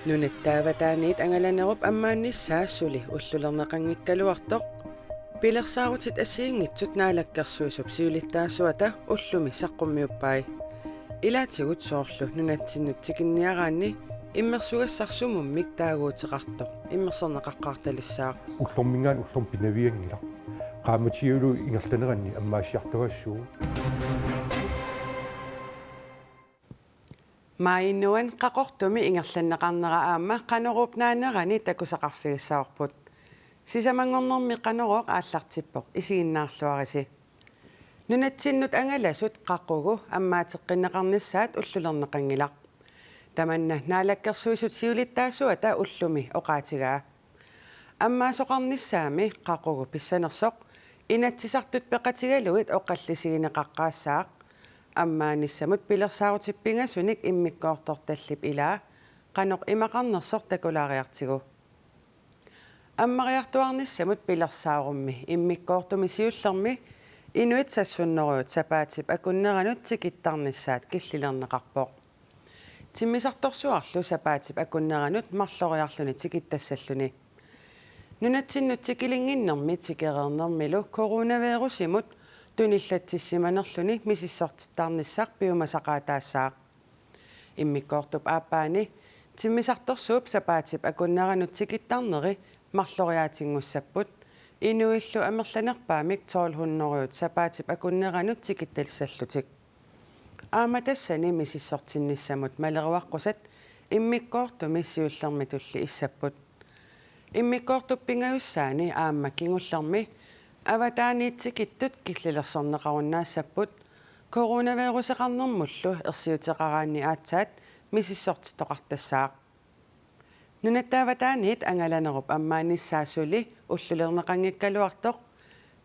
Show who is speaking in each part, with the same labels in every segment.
Speaker 1: Nunettaavataaniit angalanerup ammaannissaassuli ullulerneqanngikkaluartoq pilersaarutit assiingitsut naalakkersuisup siulittaassuata ullumi saqqummiuppai ilaatigut soorlu nunatsinnut tikinniaraanni immersugassarsumunmik taaguuteqartoq immerserneqaqqaartalissaaq
Speaker 2: ullormingaan ullorm pinaviangila qaamatiulu ingerlaneranni ammaassiartagassuu
Speaker 1: Mainuan qaqortumi ingerlanneqarnera aamma qanorupnaanerani takusaqarfigissaorput sisamangornermi qanoroq aallartippoq isiginnaarluarisi nunatsinnut angalasut qaqugu ammaateqqinneqarnissaat ullulerneqangilaq tamanna naalakkersuisut siulittaassuata ullumi oqaatigaa аммаасоқарниссаами қақугу писсанерсоқ инаатсисартут пеқатигалуит оқаллисигинеқаққаассаақ аммааниссамут пилерсаарутиппингасуник иммиккоорторталлип илаа қаноқ имақарнерсор такулаариартигу аммариартуарниссамут пилерсаарумми иммиккоортуми сиуллерми инуит сассуннеруут сапаатип акуннеранут тикиттарниссаат киллилернеқарпоқ тиммисарторсуарлу сапаатип акуннеранут марлориарлуни тикиттассаллуни нунатсиннут тикилингиннерми тикереернермилу коронавирусимут туниллатсиманерлуни мисиссортиттарниссаақ пиумасақаатаассаақ иммиккоортуп ааппаани тиммисарторсууп сапаатип акуннеранут тикиттарнери марлориаатингуссаппут инуиллу амерланерпаамик 1200 сапаатип акуннеранут тикитталиссаллутик ааматассани мисиссортинниссамут малеруаққусат иммиккоортуми сиуллерми тулли иссаппут иммиккоортуппингаюссаани аама кингуллерми аватааниитсикиттут киллилерсорнеқаруннаассаппут коронавирусеқарнермуллу ерсиутеқараанни аатсаат мисиссортитоқартассаақ нунаттааватааниит ангаланеруп аммааниссаасули уллулернеқангиккалуартоқ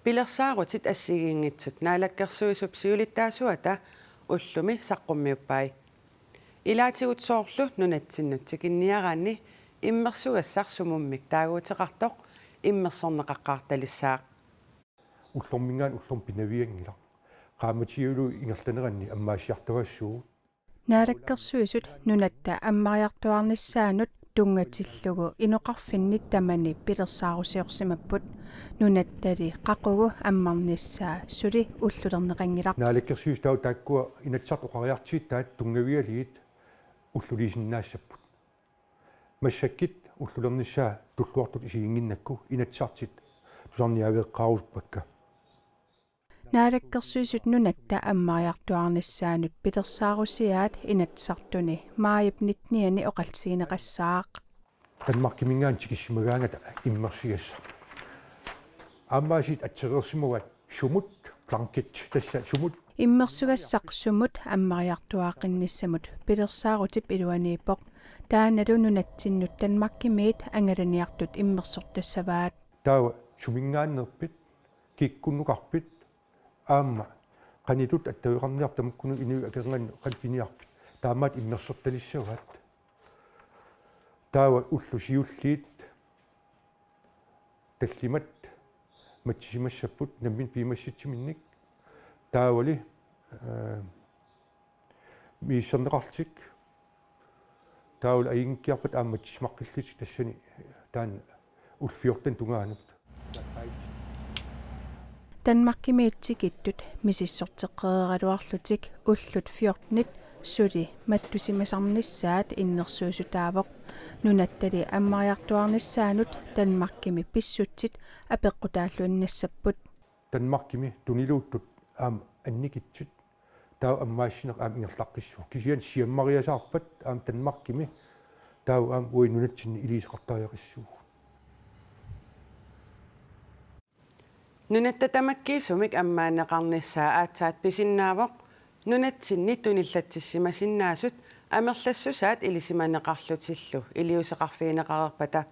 Speaker 1: пилерсаарутит ассигингитсут наалаккерсуисуп сиулиттаасуата уллуми саққуммиуппай илаатигут соорлу нунатсиннут тикинниараанни иммерсугассарсумуммик таагуутеқартоқ иммерсорнеқаққаарталиссаақ
Speaker 2: уллормингаан уллорм пинавиангила qaamatiulu ingerlaneranni аммаассиартагассуу
Speaker 3: наалаккерсуисут нунатта аммариартуарниссаанут тунгатиллугу иноқарфиннит тамани пилерсаарусиорсимаппут нунаттали қақугу аммарниссаа сули уллулернеқангилақ
Speaker 2: наалаккерсуис тау тааккуа инатсартоқариартиит таат тунгавиалиит уллулисиннаассаппут массаккит уллулерниссаа туллуартут исигингиннакку инатсартит тусарниавеққаруппакка
Speaker 3: наалаккерсуисут нунатта аммариартуарниссаанут пилерсаарусиаат инатсартуни маайипнитниани оқалсигинеқассаақ
Speaker 2: танмаркимингаан тикиссимагаангата иммерсигасса аммаасит атсереерсимугат сумут планкет тасса сумут
Speaker 3: иммерсугассақ сумут аммариартуаақинниссамут пилерсаарутип илуаниипоқ тааналу нунатсиннут танмаркимиит ангаланиартут иммерсортассаваат
Speaker 2: таа сумингааннерпит киккуннуқарпит аама канитут аттавеқарниартамуккуну инуи акернган қалпиниарпит таамаат иммерсорталиссаваат таава уллусиуллиит таллимат матсимассаппут наммин пимасситсиминник таавали миссернеқартик таул аингкиарпат ааматсимаққиллит тассани таан улфиортан тунгаанут
Speaker 3: танмаркимиитсикиттут мисиссортеққеералуарлутик уллут фиортнит сули маттусимасарниссаат иннерсуусутаавоқ нунаттали аммариартуарниссаанут танмаркими писсутсит апеққутааллуиннассаппут
Speaker 2: танмаркими тунилууттут аам анникитсут таа аммаассинеқ аам ингерлаққиссу кисиан сиаммариасаарпат аам танмаркими таа аам уинунатсинни илисеқартариақиссуу
Speaker 1: нунаттатамаккиисумик аммаанеқарниссаа аатсаат писиннаавоқ нунатсинни туниллатсиссимасиннаасут амерлассусаат илисиманеқарлутиллу илиусеқарфиинеқарерпата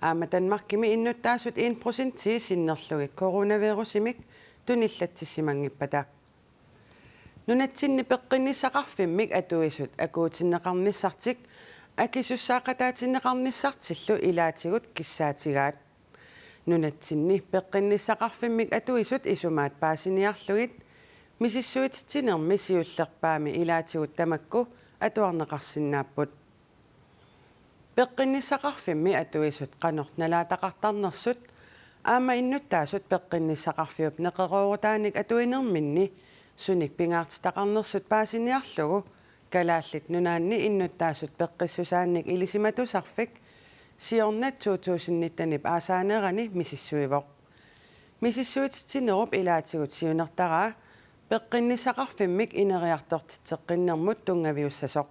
Speaker 1: аама танмаркими иннуттаасут 1% синнерлугик коронавирусимик туниллатсиссимангиппата нунатсинни пеққиннисақарфиммик атуисут акуутиннеқарниссартик акисуссаақатаатиннеқарниссартиллу илаатигут киссаатигаат нунатсинни пеққиннисақарфиммик атуисут исумаат паасиниарлугит мисиссуититинерми сиуллерпаами илаатигут тамакку атуарнеқарсинааппут peqqinissaqarfimmi atuisut qanornalaataqartarnersut aama innuttaasut peqqinissaqarfiup neqeruurutaanik atuinerminni sunik pingaartitaqarnersut paasiniarlugu kalaallit nunaanni innuttaasut peqqissusaannik ilisimatusarfik siornat 2019 aasaanerani misissuivoq misissuititinerup ilaatigut siunertaraa peqqinissaqarfimmik ineriartortitseqqinnermut tungaviussasoq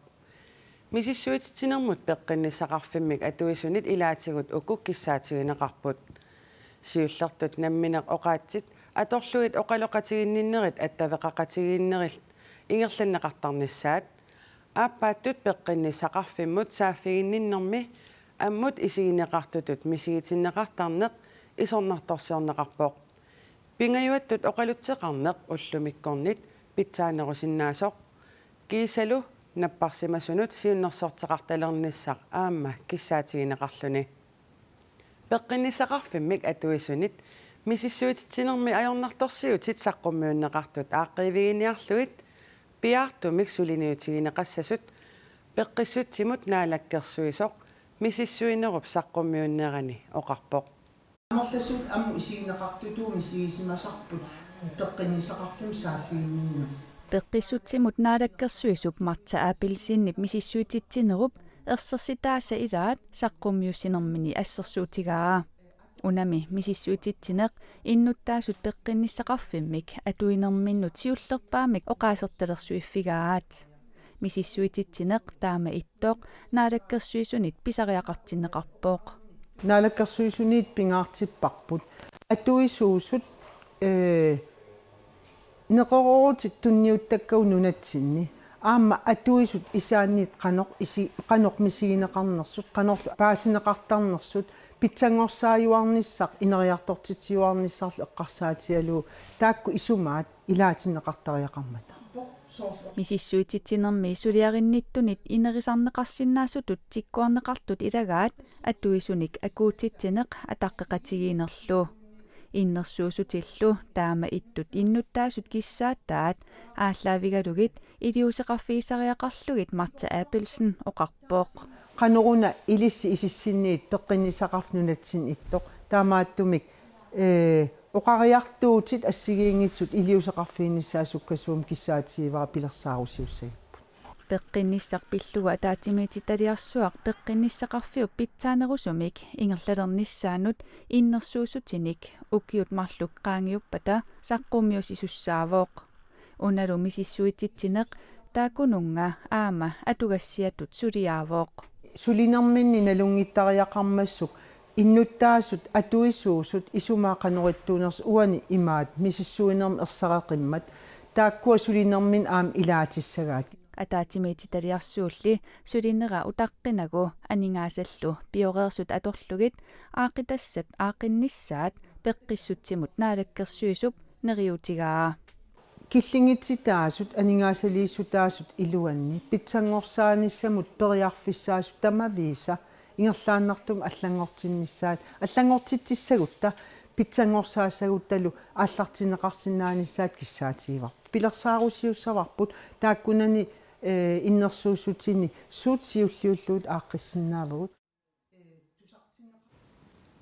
Speaker 1: misissuititinermut peqqinissaqarfimmik atuisunit ilaatigut ukuk kissaatigineqarput siullertut nammineq oqaatsit atorluit oqaloqatiginninnerit attaveqaqatiginneril ingerlanneqartarnissaat aappaattut peqqinissaqarfimmut saaffiginninnermi ammut isigineqartutut misigitineqartarneq isornartorsiorneqarpoq pingajuattut oqalutseqarneq ullumikkornit pitsaanerusinnaasoq kiisalu napparsimasunut siunnersorteqartalernissaq aamma kissaatigineqarluni peqqinissaqarfimmik atuisunit misissuititinermi ajornartorsiutit saqqummiunneqartut aaqqiviginiarluit piartumik suliniutigineqassasut peqqissutsimut naalakkersuisoq misissuinerup saqqummiunnerani oqarpoq
Speaker 4: амерласуут амму исигинеқартутууми сигисимасарпут пеққиннисақарфим сааффииннинну
Speaker 3: peqqissutsimut naalakkersuisup marta aapilsiinnip misissuitittinerup ersersitaasa ilaat saqqummiussinermini assersuutigaa unami misissuitittineq innuttaasut peqqinissaqarfimmik atuinerminnut siullerpaamik oqaasertalersuiffigaat misissuitittineq taama ittoq naalakkersuisunit pisariaqartinneqarpooq
Speaker 4: наалаккерсуисуниит пингаартиппарпут атуисуусут неқорорутит тунниуттаккау нунатсинни аама атуисут исаанниит қаноқ мисигинеқарнерсут қанорлу паасинеқартарнерсут питсангорсааюарниссақ инериартортитсиуарниссарлу эққарсаатиалуу таакку исумаат илаатиннеқартариақармата
Speaker 3: misissuitittinermi suliarinnittунит инерисарнеқарсинаассутут тиккуарнеқартут илагаат аттуисуник акуутитсинеқ атаққеқатигиинерлу иннерсуусутиллу таама иттут иннуттаасут киссааттаат ааллаавигалугит илиусеқарфиисариақарлугит марта аапилсен оқарпооқ
Speaker 4: qanuruна илисси исиссинниит пеққиннисақарфнунатсин иттоқ таамааттумик оқариартуутит ассигиингитсут илиусеқарфииниссаасуккасуум киссаатиивара пилерсаарусиуссагиппут
Speaker 3: пеққинниссақ пиллуга таатимиититалиарсуақ пеққинниссақарфиуп питсаанерусумик ингерлалерниссаанут иннерсуусутиник укиут марлук qaangiuppata саққумиус исуссаавооқ уналу мисиссуититсинеқ таакунунга аама атугассиатут сулиаавооқ
Speaker 4: сулинерминни налунгиттариақармассук иннуттаасут атуисуусут исумаақанериттуунерс уани имаат мисиссуинерм ерсареқиммат тааккуа сулинермин аам илаатиссагаат
Speaker 3: атаатимиититалиарсуулли сулиннера утаққинагу анингаасаллу пиореерсут аторлугит аақитассат аақиннissaат пеққиссутсимут наалаккерсуисуп нериутигаа
Speaker 4: киллингитситаасут анингаасалииссутаасут илуанни питсангорсааниссамут периарфиссаасут тамавииса ингерлааннартум аллангортиннissaат аллангортитсагутта питсангорсаассагутталу ааллартинеқарсинааниссаат киссаатиивар пилерсаарусиуссаварпут тааккунани иннерсуусутини суутсиуллиуллуут ааққиссиннаавагут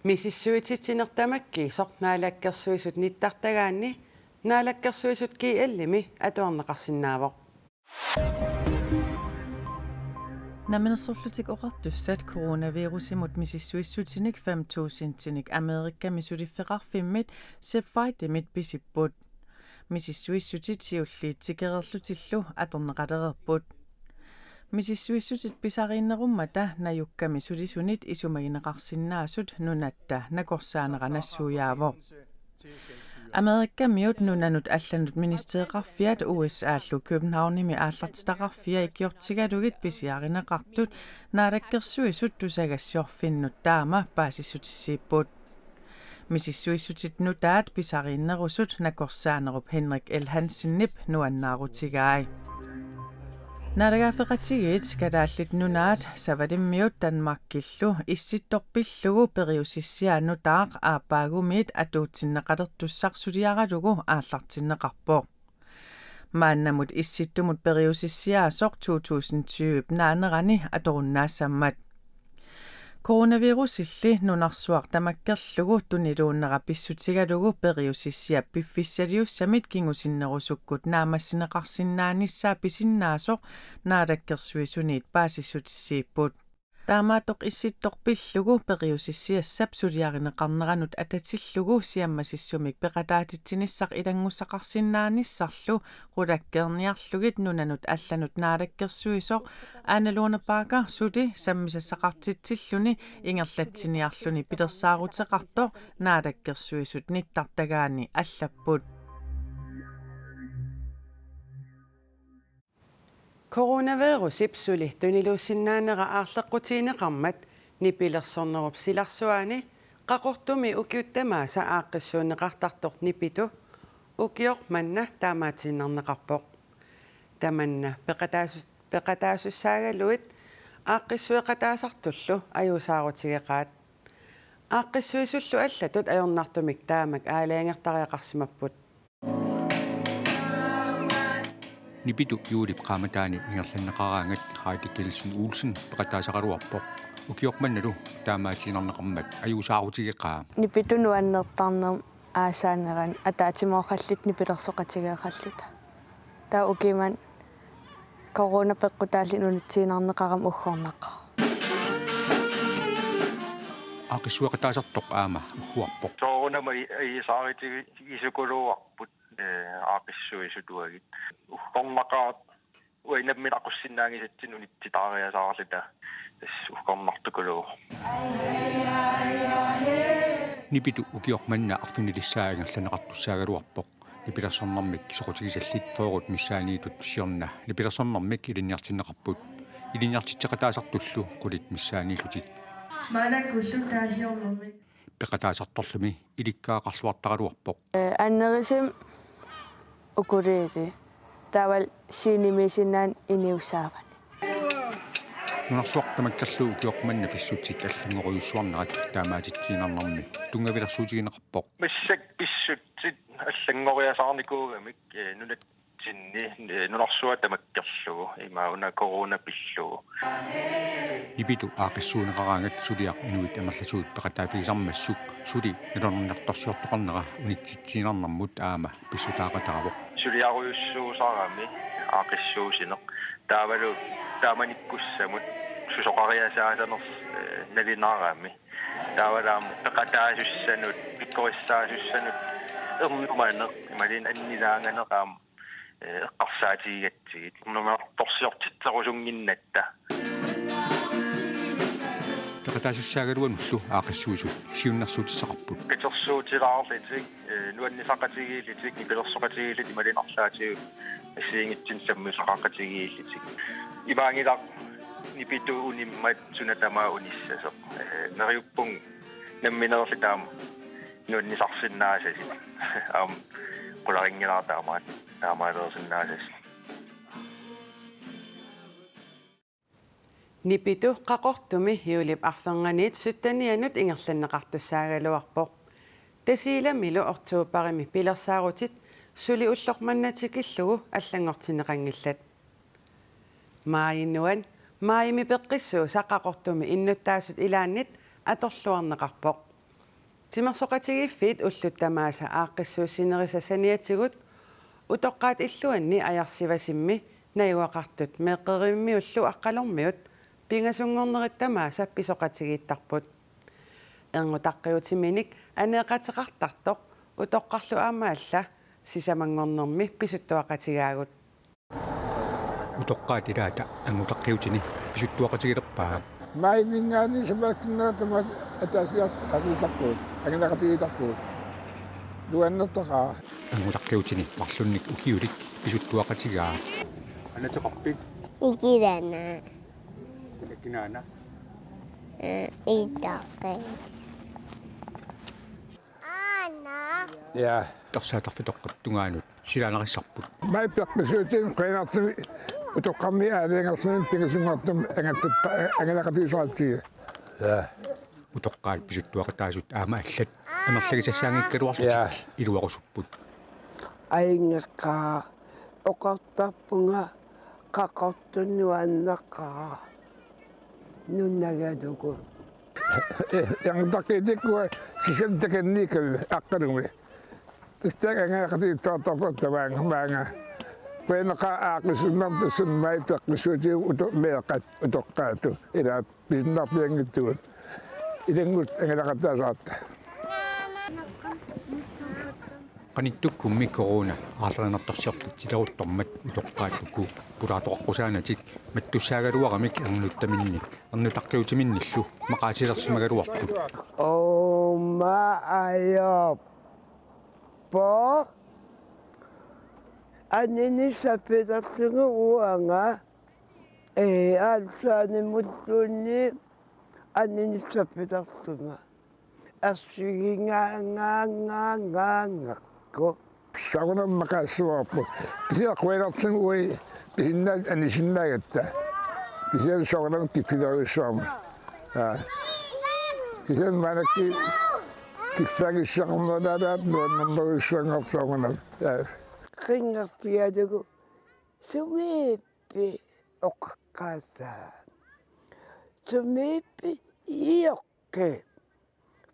Speaker 1: мисиссуититсинертамакки сорнаалаккерсуисут ниттартагаанни наалаккерсуисут киаллими атуарнеқарсинаавоқ
Speaker 5: Namenersorlutik oqartussat coronavirusimut misissuissutinik 5000-tinik Amerikka misulifferarfimmit sepfaidimit pisipput misissuissutit siulliittikererlutillu atorneqalererput misissuissutit pisariinnerummata najukkami sulisunit isumagineqarsinnaasut nunatta nakorsaaneranassuujaavoq Amerikka miut nunanut allanut ministereqarfiat USA-allu Københavnimi aallartitaqarfia ikkiortigalugit pisiarineqartut naalakkersuisut tusagassiorfinnut taama paasissutissiipput misissuissutit nutaat pisariinnerusut nakorsaanerup Henrik L. Hansen-nip nuannaarutigaai Naalagaafeqatigit kadaallit nunaat savadimmiut Danmarkillu issittorpillugu periusissiaannutaaq aappaagumiit atuutsinneqalertussarsuliaralugu aallartinneqarpoq maannamut issittumut periusissiaasoq 2020 naanerani atorunnaassammat Coronavirusilli nunarsuaq tamakkerlugu tuniluunnera pissutigalugu periusissia piffissaliussamit kingusinnerusukkut naamassineqarsinnaannissaa pisinnaasoq naalakkersuisuniit paasissutissiipput taamaatoq issittorpillugu periusissiassap suliarineqarneranut atatillugu siammasissumik peqataatitsinissaq ilangussaqarsinnaannissarlu qulakkeerniarlugit nunanut allanut naalakkersuisoq aannaluunerpaaka suli sammisassaqartitsilluni ingerlatsiniarluni pilersaaruteqartoq naalakkersuisut nittartagaani allapput
Speaker 1: Coronavirus ipsuli tuniluussinnaanera aarleqqutiineqarmat nipilersornerup silarsuani qaqortumi ukiuttamaasa aaqqissuuneqartartoq nipitu ukioq manna taamaatiinnerneqarpoq tamanna peqataasussaagaluit aaqqissueqataasartullu ajuusaarutigeqaat aaqqissuisullu allatut ajornartumik taamak aalaangertariaqarsimapput
Speaker 2: Nipitu juulip qaamataani ingerlanneqaraangat Heidikelsen Olsen peqataasaqaluarpoq ukiormannalu taamaatiinerneqarmat ajuusaarutigeqaa
Speaker 6: Nipitu nuannertarnerm aasaaneran ataatimoorrallit nipilersoqatigeeqallita taa ukiman corona peqqutaalli nunitsiinarneqaram uggornaqa
Speaker 2: aaqissueqataasartoq aama uhuarpoq
Speaker 7: corona mai aisaariti isukuluarput aaqissuisutuagit uggornaqaat uinammin aqussinnaangisatsin unittitaariasaarlita tas uggornartukulu
Speaker 2: Nipitu ukiormanna arfunilissaagangerlaneqartussaagaluarpoq nipilersornermik soqutigisallit foorut missaaniitut siorna nipilersornermik ilinniartinneqarput ilinniartitseqataasartullu qulit missaaniillutit
Speaker 6: maanakkullu taasiornermik
Speaker 2: peqataasartorlumi ilikkaaqarluartaqaluarpoq
Speaker 6: аннерисим укулиити таавал синимисиннаан иниусаавани
Speaker 2: нунарсуартамаккерлуу уkiormanna писсутик аллангоруйуссуарнерат таамаатитсиинарнэрми тунгавилэрсуутигинеқарпоқ
Speaker 7: массак писсутсит аллангориасаарникуугамик нунатсинни нунарсуа тамаккерлугу имауна корона пиллугу
Speaker 2: Nipitu aaqissuuneqaraangat suliaq inuit amерлasuut peqataafigisarmassuk suli nalornertorsiortoqarnera unitsitsiinarnermut aama pissutaaqataqavoq
Speaker 7: suliaruyussuusarami aaqissuusineq taavalu taamanikkussamut susoqariasaasaners nalinaarami taavalaam peqataasussanut pikkorissaasussanut ernumaneq imalin annilaanganeqaam eqqarsaatigigatsigit numertorsiortitserusunginnatta
Speaker 2: peqataasussaagalunullu aaqissuusut siunnersuutissaqarput
Speaker 7: katersuutilaarlitik nuannisaqatigiilitik nipilersoqatigiilit imalinarlaatigu assiingitsin sammusaqaqatigiilitik imaangilaq nipitu unimmat sunatamaa unissaseq neriuppung namminerlitaam nuannisarsinnaasasit aam qularingilaartaamaat taamaalersinnaasas
Speaker 1: Nipitu qaqortumi hiulip arferganiit suttanianut ingerlanneqartussaagaluarpoq tasiilamilu ortuuparimi pilersaarutit suli ullormannatikillugu allangortineqangillat maayinnuan maayimi peqqissuu saqaqortumi innuttaasut ilaannit atorluarneqarpoq timersoqatigiffiit ulluttamaasa aaqqissuussinerisasaniatigut utoqqaat illuanni ajarsivasimmi nayuaqartut meeqqerimmiullu aqqalormiut pingasungornerittamaasa pisoqatigiittarput erngutaqqiutiminik aneeqateqartartoq utoqqarlu aamaalla sisamangornermi pisuttuaqatigaagut
Speaker 2: utoqqaat ilaata angutaqqiutini pisuttuaqatigilerpaa
Speaker 8: maayinningaani samakkinneratama ataasiat aqiisarpuut anginaqatigiitarpuut luannertaqaa
Speaker 2: angutaqqiutini parlunnik ukiulik pisuttuaqatigaa anateqarpik
Speaker 9: Ikirana.
Speaker 2: kinaana
Speaker 9: Itaqe. Anna.
Speaker 8: ja
Speaker 2: tarsaatarfitoqqat tungaanut silaanerissarput
Speaker 8: maippeqqisuutin qinartumi utoqqammi aaliangersunin pingasungortum anginaqatigisaraattiga ja
Speaker 2: utoqqaat pisuttuaqataasut aama allat amerlagisassaangikkaluarlutik iluarusupput
Speaker 10: aingaqaa oqartarpunga qaqortunnuannaqaa nunnagalugu
Speaker 8: yang takitikku sisen teknikal akkarumi. Istek angakati totoko tawang. Pwede ka-akusunam to sunmay to akusuti untuk melkat untuk katu. Ida pinap yang itu. Idengut angakata rata.
Speaker 2: qanittukku mi corona aarlanartorsiortitsilortormat utoqqaattuku pulaatoqqusaaнаtik mattussaagaluaramik ernuttaminni ernutaqqiutiminnillu maqaasilersimagaluarput
Speaker 10: Oma ayoppo anini sapetartunga uanga alsaani muttuunni anini sapetartunga assigingangangangangakko
Speaker 8: Saguna makasuapu. Kisia kweratsin ui bihinna anisinnaagatta. Kisia saguna kifidorisuam. Kisia manaki kifagissaqmadarat nuannambarissuangaq saguna.
Speaker 10: qingarpialugu sumiippi oqqaata sumiippi ioqqi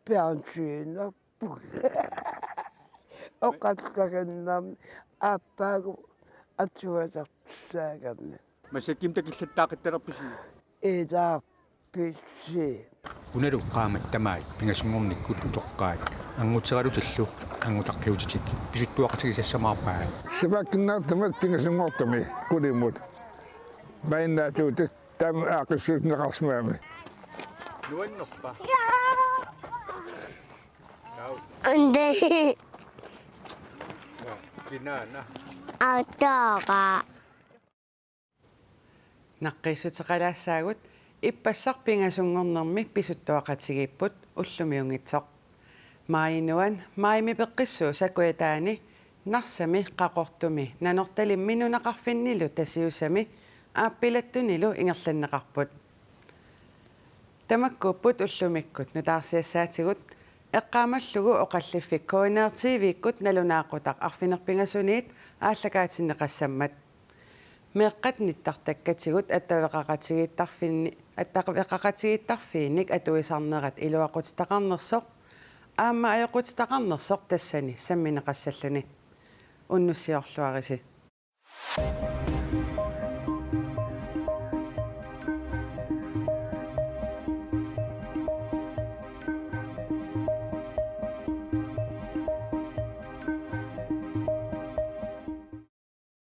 Speaker 10: piansiinappu oqattagannam aappaagu atuatartisaagamni
Speaker 2: masakkim takillаттаақитталерписи
Speaker 10: idaappissi
Speaker 2: unalu qaamat tamaat pingasungornikkut utoqqaat anguteralutallu angutaqqiutitik pisuttuaqatigisassamaarpaa
Speaker 8: Sibakkinnaartamat pingasungortami kulimut. Mainnaatuutat tam aaqissuutneqarsmaami.
Speaker 2: nuannerpa
Speaker 9: Ande
Speaker 2: kinaana
Speaker 9: autoqa
Speaker 1: naqqissuteqalaassaagut ippassaq pingasungornermi pisuttuaqatigiipput ullumiungitsoq maayinuan maayimi peqqissuu sakuetaani narsami qaqortumi nanortalimminunaqarfinnilu tasiussami aappilattunilu ingerlanneqarput tamakkuupput ullumikkut nutaarsiassaatigut eqqaamallugu oqalliffik kooneertiiviikkut nalunaaqutaq arfinerpingasuniit ааллакаатиннеқассаммат меэққат ниттартаккатигут аттавеқақатигиттарфиинник атуисарнерат илуақутитақарнерсоқ аама аёқутитақарнерсоқ тассани самминеқассаллуни уннуссиорлуариси